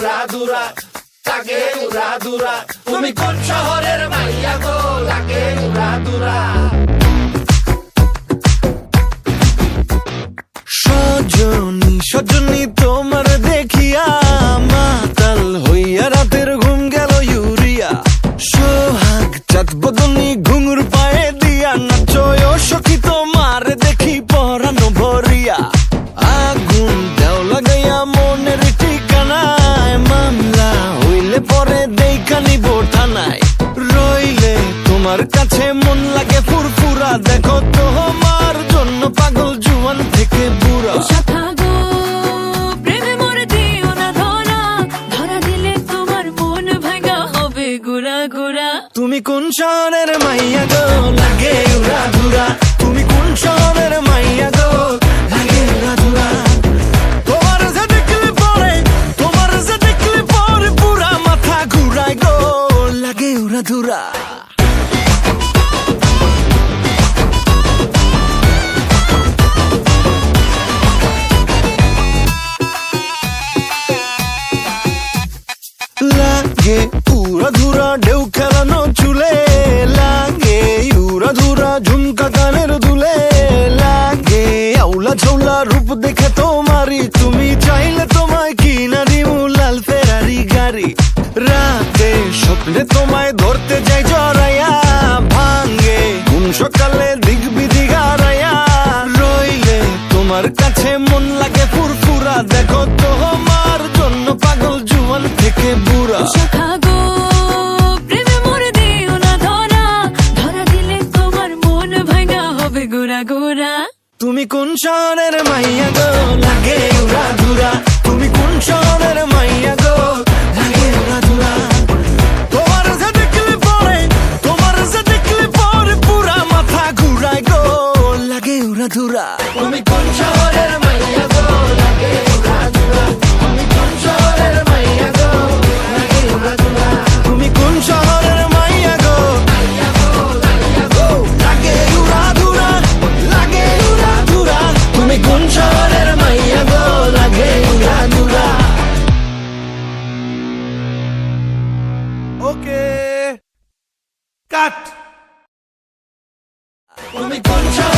উড়াধুরা লাগে উড়াধুরা তুমি কোন শহরের মাইয়া গো লাগে উড়াধুরা সজনী সজনী তোমার দেখিয়া মাতাল হইয়া রাতের ঘুম গেল ইউরিয়া সোহাগ চাঁদ বদনী ঘুঙুর পায়ে দিয়া নাচয় সখী তোমার দেখি পরানো ভরিয়া আগুন দেও লাগাইয়া মনের ঠিকানায় মামলা হইলে পরে দেখা নিব থানায় রইলে তোমার কাছে মন লাগে ফুরফুরা দেখো তোমার জন্য পাগল জুয়ান থেকে বুড়া শাখা গো প্রেমে মরে দিও না ধরা ধরা দিলে তোমার মন ভাঙা হবে গুড়া গুড়া তুমি কোন শহরের মাইয়া গো লাগে উড়াধুরা তুমি কোন শহরের মাইয়া গো লাগে উড়াধুরা তোমার যে দেখলে পরে পুরা মাথা ঘুরায় গো লাগে উড়াধুরা লাগে উড়াধুরা ঢেউ খেলানো চুলে লাগে উড়াধুরা ঝুমকা কানের দুলে লাগে আউলা ঝৌলা রূপ দেখে তোমারি তুমি চাইলে তোমায় কিনা দিমু লাল ফেরারি গাড়ি রাতে স্বপ্নে তোমায় ধরতে যাই জড়াইয়া ভাঙ্গে কোন সকালে দিক বিধি গারাইয়া রইলে তোমার কাছে মন লাগে ফুরফুরা দেখো তোমার জন্য পাগল জুয়ান থেকে বুড়া শাখা গো প্রেমে মরে দিও না ধরা ধরা দিলে তোমার মন ভাঙা হবে গুড়া গুড়া তুমি কোন শহরের মাইয়া গো লাগে উড়াধুরা তুমি কোন শহরের মাইয়া গো লাগে উড়াধুরা তোমার যে দেখলে পরে পুরা মাথা ঘুরায় গো লাগে উড়াধুরা তুমি কোন শহরের মাইয়া গো লাগে উড়াধুরা তুমি কোন শহরের মাইয়া গো লাগে উড়াধুরা তুমি কোন শহরের মাইয়া গো মাইয়া গো লাগে উড়াধুরা লাগে উড়াধুরা তুমি কোন শহরের মাইয়া গো লাগে উড়াধুরা ওকে কাট তুমি কোন শহরের